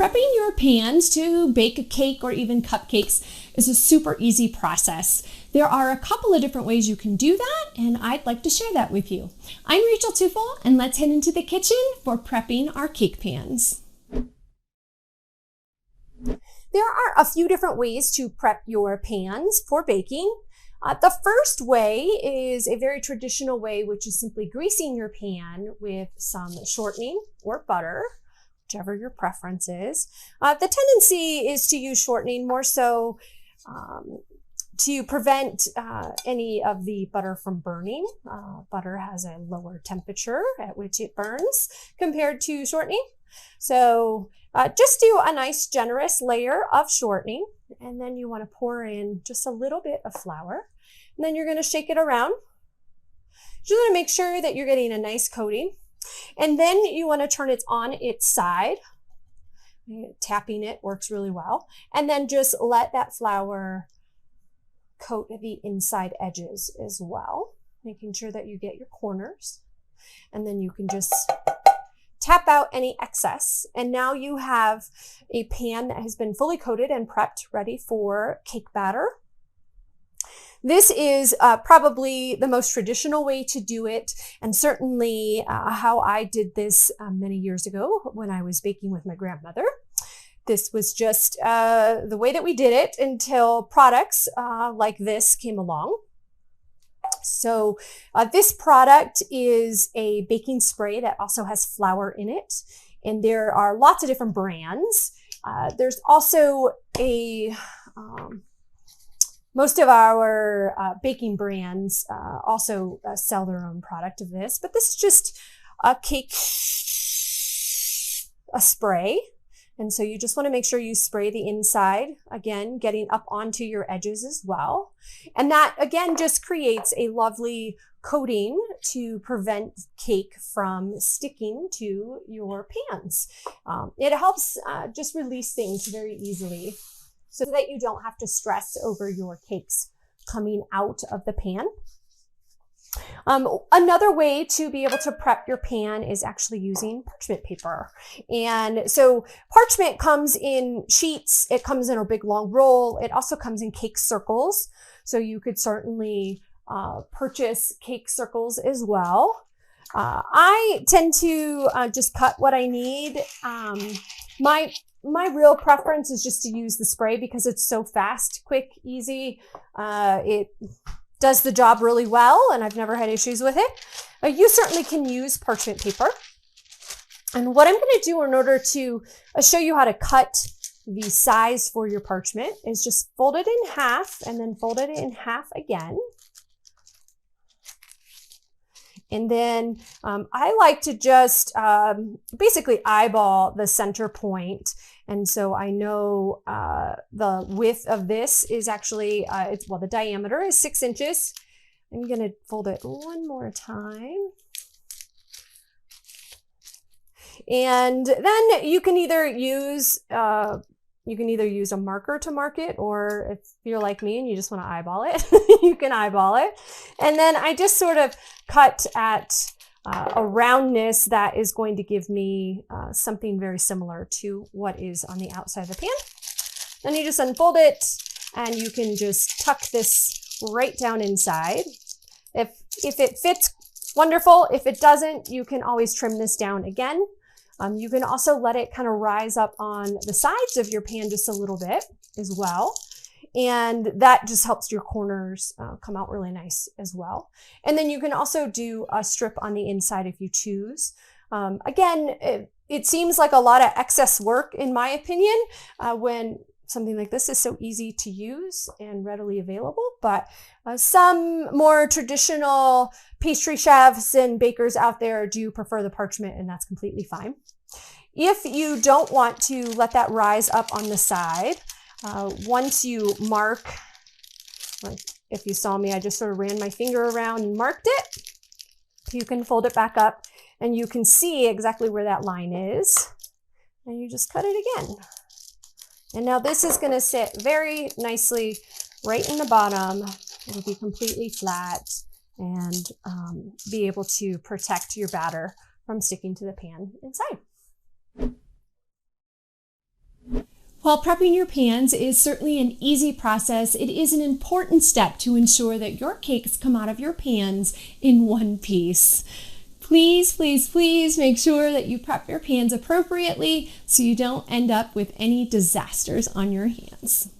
Prepping your pans to bake a cake or even cupcakes is a super easy process. There are a couple of different ways you can do that, and I'd like to share that with you. I'm Rachael Teufel, and let's head into the kitchen for prepping our cake pans. There are a few different ways to prep your pans for baking. The first way is a very traditional way, which is simply greasing your pan with some shortening or butter, whichever your preference is. The tendency is to use shortening more so to prevent any of the butter from burning. Butter has a lower temperature at which it burns compared to shortening. So just do a nice generous layer of shortening, and then you want to pour in just a little bit of flour, and then you're going to shake it around. Just want to make sure that you're getting a nice coating, and then you want to turn it on its side. Tapping it works really well, and then just let that flour coat the inside edges as well, making sure that you get your corners, and then you can just tap out any excess. And now you have a pan that has been fully coated and prepped, ready for cake batter. This is probably the most traditional way to do it, and certainly how I did this many years ago when I was baking with my grandmother. This was just the way that we did it until products like this came along. So this product is a baking spray that also has flour in it, and there are lots of different brands. There's also most of our baking brands also sell their own product of this, but this is just a spray. And so you just want to make sure you spray the inside, again, getting up onto your edges as well. And that, again, just creates a lovely coating to prevent cake from sticking to your pans. It helps just release things very easily so that you don't have to stress over your cakes coming out of the pan. Another way to be able to prep your pan is actually using parchment paper. And so parchment comes in sheets, it comes in a big long roll, it also comes in cake circles. So you could certainly purchase cake circles as well. I tend to just cut what I need. My real preference is just to use the spray because it's so fast, quick, easy. It does the job really well, and I've never had issues with it. You certainly can use parchment paper. And what I'm going to do in order to show you how to cut the size for your parchment is just fold it in half and then fold it in half again. And then I like to just basically eyeball the center point. And so I know the width of this is actually, the diameter is 6 inches. I'm going to fold it one more time. And then you can either use a marker to mark it, or if you're like me and you just want to eyeball it, you can eyeball it. And then I just sort of cut at a roundness that is going to give me something very similar to what is on the outside of the pan. Then you just unfold it, and you can just tuck this right down inside. If it fits, wonderful. If it doesn't, you can always trim this down again. You can also let it kind of rise up on the sides of your pan just a little bit as well. And that just helps your corners come out really nice as well. And then you can also do a strip on the inside if you choose. Again, it seems like a lot of excess work, in my opinion, when something like this is so easy to use and readily available. But some more traditional pastry chefs and bakers out there do prefer the parchment, and that's completely fine. If you don't want to let that rise up on the side, once you mark, like if you saw me, I just sort of ran my finger around and marked it. You can fold it back up and you can see exactly where that line is. And you just cut it again. And now this is going to sit very nicely right in the bottom. It'll be completely flat and be able to protect your batter from sticking to the pan inside. While prepping your pans is certainly an easy process, it is an important step to ensure that your cakes come out of your pans in one piece. Please, please, please make sure that you prep your pans appropriately so you don't end up with any disasters on your hands.